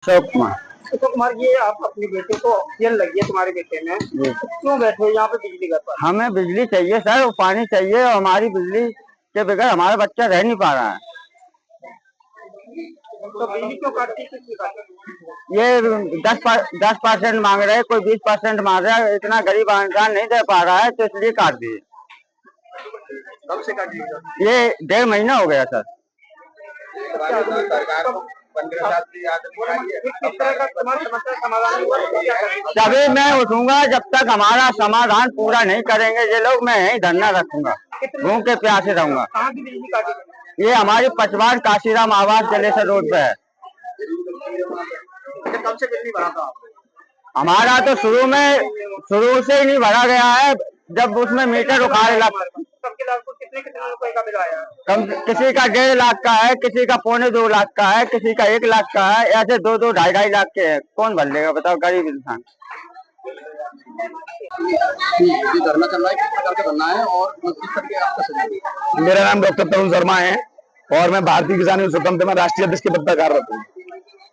अशोक कुमार। अशोक कुमार, ये आप अपने बेटे को ऑक्सीजन लगी है तुम्हारे बेटे में, जी। तो क्यों बैठे हो यहाँ पे बिजली घर पर? हमें बिजली चाहिए सर, और पानी चाहिए, और हमारी बिजली के बगैर हमारा बच्चा रह नहीं पा रहा है। तो बिजली क्यों काटती है, किसकी काटती है? ये 10% मांग रहे हैं, कोई 20% मांग रहा है, इतना गरीब इंसान नहीं दे पा रहा है, तो इसलिए काट दिए। कब से काट दिया? ये 1.5 महीना हो गया सर। सरकार को 15 साल की आदत है, किस तरह का तुम्हारी समस्या समाधान हुआ तो क्या करेंगे? तभी मैं उठूंगा, जब तक हमारा समाधान पूरा नहीं करेंगे ये लोग, मैं यही धरना रखूंगा, भूख के प्यासे रहूंगा। कहाँ की बिजली काटी? ये हमारी पचवान काशीराम आवास जलेसर रोड पे है। कब से बिजली भरा था? हमारा तो शुरू से ही नहीं भरा गया है, जब उसमें मीटर उखाड़े लग। सबके लाख को कितने कितने रुपए का बिल आया? कम किसी का 1.5 लाख का है, किसी का 2.25 लाख का है, किसी का 1 लाख का है, ऐसे 2-2, 2.5 लाख के है। कौन भर लेगा बताओ, गरीब इंसान। धरना चल रहा है, किस प्रकार का धरना है और किस तरह के आपका सहयोग? मेरा नाम डॉक्टर तरुण शर्मा है और मैं भारतीय किसान यूनियन स्वतंत्र में राष्ट्रीय अध्यक्ष के पद पर कार्यरत हूँ।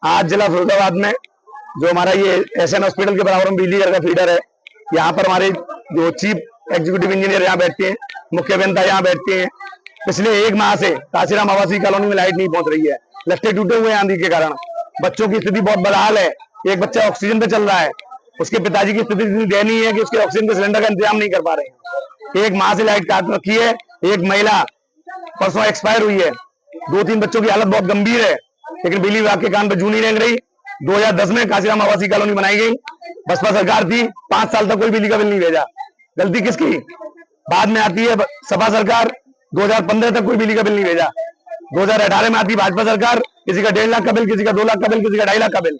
आज जिला फिरोजाबाद में जो हमारा ये एसएन हॉस्पिटल के बराबर में बिजली घर का फीडर है, यहाँ पर हमारे जो चीफ एग्जीक्यूटिव इंजीनियर यहाँ बैठते हैं, मुख्य अभियंता यहाँ बैठते हैं। पिछले 1 माह से काशीराम आवासीय कॉलोनी में लाइट नहीं पहुंच रही है, लट्टे टूटे हुए आंधी के कारण। बच्चों की स्थिति बहुत बदहाल है। एक बच्चा ऑक्सीजन पे चल रहा है, उसके पिताजी की स्थिति इतनी दयनीय है कि उसके ऑक्सीजन के सिलेंडर का इंतजाम नहीं कर पा रहे हैं। 1 माह से लाइट काट रखी है। एक महिला परसों एक्सपायर हुई है। 2-3 बच्चों की हालत बहुत गंभीर है, लेकिन बिजली विभाग के कान पर जू नहीं रेंग रही। 2010 में काशीराम आवासीय कॉलोनी बनाई गई, बसपा सरकार थी, 5 साल तक कोई बिजली का बिल नहीं भेजा। गलती किसकी? बाद में आती है सपा सरकार, 2015 तक कोई बिजली का बिल नहीं भेजा। 2018 में आती भाजपा सरकार, किसी का 1.5 लाख का बिल, किसी का 2 लाख का बिल, किसी का 2.5 लाख का बिल।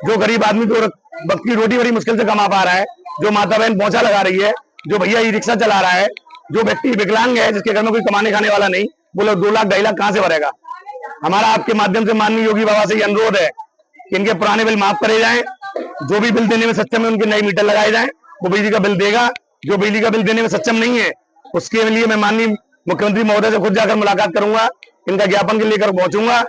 जो गरीब आदमी 2 वक्त की रोटी बड़ी मुश्किल से कमा पा रहा है, जो माता बहन पहुंचा लगा रही है, जो भैया ई रिक्शा चला रहा है, जो व्यक्ति विकलांग है, जिसके घर में कोई कमाने खाने वाला नहीं, वो लोग 2 लाख 2.5 लाख कहां से भरेगा? हमारा आपके माध्यम से माननीय योगी बाबा से ये अनुरोध है कि इनके पुराने बिल माफ करे जाएं। जो भी बिल देने में सक्षम है उनके नए मीटर लगाए जाएं, वो बिजली का बिल देगा। जो बिजली का बिल देने में सक्षम नहीं है, उसके लिए मैं माननीय मुख्यमंत्री महोदय से खुद जाकर मुलाकात करूंगा, इनका ज्ञापन लेकर पहुंचूंगा,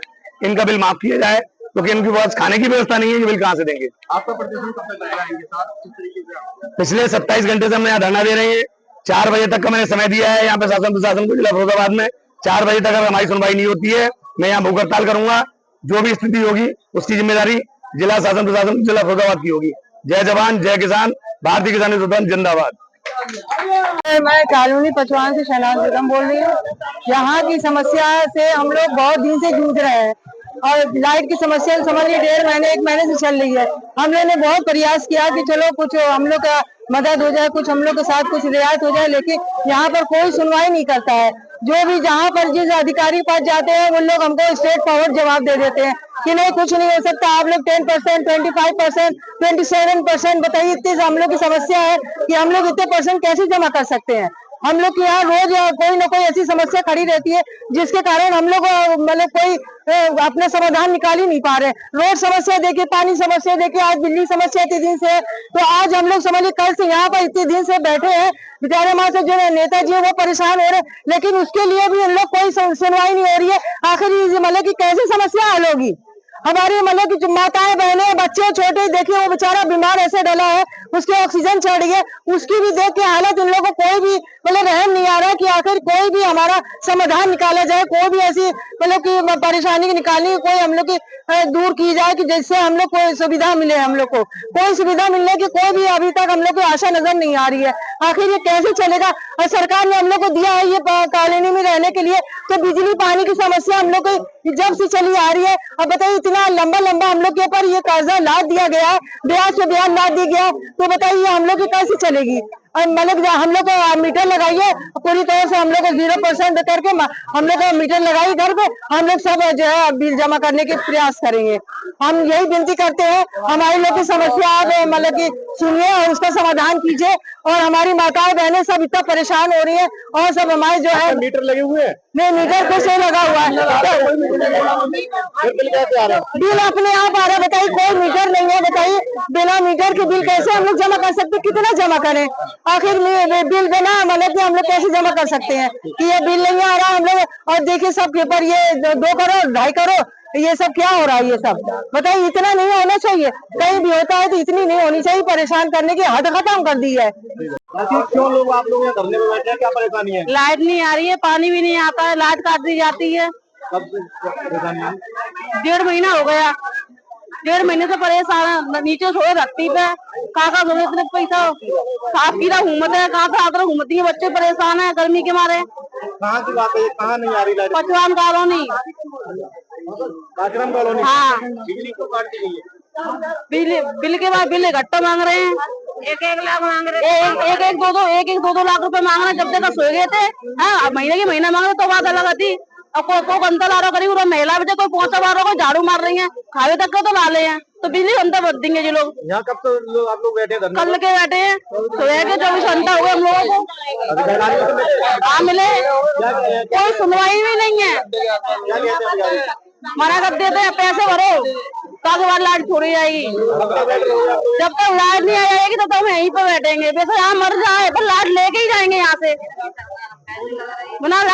इनका बिल माफ किया जाए, क्योंकि इनके पास खाने की व्यवस्था नहीं है, ये बिल कहां से देंगे? आपका प्रदर्शन कब तक रहेगा इनके साथ, किस तरीके से? पिछले 27 घंटे से हम यहाँ धरना दे रहे हैं। 4 बजे तक का मैंने समय दिया है यहाँ पे शासन प्रशासन को जिला फिरोजाबाद में। 4 बजे तक अगर हमारी सुनवाई नहीं होती है, मैं यहाँ भूख हड़ताल करूंगा। जो भी स्थिति होगी उसकी जिम्मेदारी जिला शासन प्रशासन जिला फिरोजाबाद की होगी। जय जवान जय किसान, भारतीय किसान यूनियन जिंदाबाद। मैं कॉलोनी पचवान से शहनाज बेगम बोल रही हूँ। यहाँ की समस्या से हम लोग बहुत दिन से जूझ रहे हैं और लाइट की समस्या समझ लीजिए 1.5 महीने 1 महीने से चल रही है। हम लोग ने बहुत प्रयास किया कि चलो कुछ हम लोग का मदद हो जाए, कुछ हम लोग के साथ कुछ रियायत हो जाए, लेकिन यहाँ पर कोई सुनवाई नहीं करता है। जो भी जहाँ पर जिस अधिकारी पास जाते हैं वो लोग हमको स्ट्रेट फॉरवर्ड जवाब दे देते हैं कि नहीं कुछ नहीं हो सकता, आप लोग 10%, 25%, 27%। बताइए, इतनी हम लोग की समस्या है कि हम लोग इतने % कैसे जमा कर सकते हैं? हम लोग के यहाँ रोज कोई ना कोई ऐसी समस्या खड़ी रहती है जिसके कारण हम लोग मतलब कोई अपना समाधान निकाल ही नहीं पा रहे। रोड समस्या देखिए, पानी समस्या देखिए, आज बिजली समस्या इतने दिन से है। तो आज हम लोग समझिए कल से यहाँ पर इतने दिन से बैठे हैं, बेचारे वहां से जो नेताजी है वो परेशान हो रहे, लेकिन उसके लिए भी हम लोग कोई सुनवाई नहीं हो रही है। आखिर मतलब की कैसे समस्या हल होगी? हमारी मतलब की माताएं बहनें बच्चे छोटे देखिए, वो बेचारा बीमार ऐसे डला है, उसके ऑक्सीजन चढ़ गई, उसकी भी देख के हालत इन लोगों को कोई भी मतलब रहम नहीं आ रहा कि आखिर कोई भी हमारा समाधान निकाला जाए, कोई भी ऐसी मतलब की परेशानी निकालनी कोई हम लोग की दूर की जाए कि जिससे हम लोग को सुविधा मिले। हम लोग को कोई सुविधा मिलने की कोई भी अभी तक हम लोग की आशा नजर नहीं आ रही है। आखिर ये कैसे चलेगा? और सरकार ने हम लोग को दिया है ये कॉलोनी में रहने के लिए, तो बिजली पानी की समस्या हम लोग को जब से चली आ रही है। अब बताइए, इतना लंबा लंबा हम लोग के ऊपर ये कर्जा लाद दिया गया है, ब्याज पे ब्याज लाद दिया गया, तो बताइए हम लोग की कैसे चलेगी? और मतलब हम लोग को मीटर लगाइए पूरी तरह से, हम लोग को 0% करके हम लोग को मीटर लगाइए घर पे, हम लोग सब जो है बिल जमा करने के प्रयास करेंगे। हम यही विनती करते हैं, हमारे लोग की समस्या आप मतलब की सुनिए और उसका समाधान कीजिए। और हमारी माताएं बहनें सब इतना परेशान हो रही है और सब हमारे जो है मीटर लगे हुए हैं? नहीं, मीटर कुछ नहीं लगा हुआ है। बिल कैसे आ रहा है? बिल अपने आप आ रहा है। बताइए, कोई मीटर नहीं है, बताइए बिना मीटर के बिल कैसे हम लोग जमा कर सकते? कितना जमा करें? आखिर बिल बिना मतलब कि हम लोग कैसे जमा कर सकते हैं कि ये बिल नहीं आ रहा हम लोग? और देखिए सब पेपर ये 2 करोड़ 2.5 करोड़ ये सब क्या हो रहा है? ये सब बताइए, इतना नहीं होना चाहिए। कहीं भी होता है तो इतनी नहीं होनी चाहिए। परेशान करने की हद खत्म कर दी है। क्यों लोग आप लोग यहाँ धरने में बैठे हैं, क्या परेशानी है? लाइट नहीं आ रही है, पानी भी नहीं आता है, लाइट काट दी जाती है। कब से परेशानी है? 1.5 महीना हो गया। 1.5 महीने से परेशान है। नीचे सोए धरती पे, कहाँ सोए, इतने पैसा साफ की घूमते है, कहाँ से आकर घूमती है। बच्चे परेशान है गर्मी के मारे। कहाँ की बात है, कहाँ नहीं आ रही लाइट? पचवान कॉलोनी। आश्रम कॉलोनी। हाँ, बिजली को काट दी गई है। बिल के बाद बिल इकट्ठा मांग रहे हैं। 1-1 लाख मांग रहे हैं। 1-1 2 लाख रुपए मांग रहे हैं। जब तक सोए गए थे, हाँ, महीने की महीना मांग रहे तो बात अलग थी। और को गंदा ला रहा करीब महिला भी कोई पोछा मार रहा, कोई झाड़ू मार रही है, खावे तक का तो ला ले हैं, तो बिजली गंदा बद देंगे जी लोग। यहाँ कब तो आप लोग बैठे हैं धरने कल के बैठे हैं, सोए के 24 घंटा हो गए हम लोगों को। हाँ मिले, कोई सुनवाई भी नहीं है। क्या कहते हैं? मना कर देते हैं पैसे भरो, ताकि बाद लाइट छोड़ी जाएगी। जब तक लाइट नहीं आ जाएगी तब तक हम यहीं पे बैठेंगे। वैसे यहाँ मर जाए पर लाइट लेके ही जाएंगे यहाँ से, बिना लाइट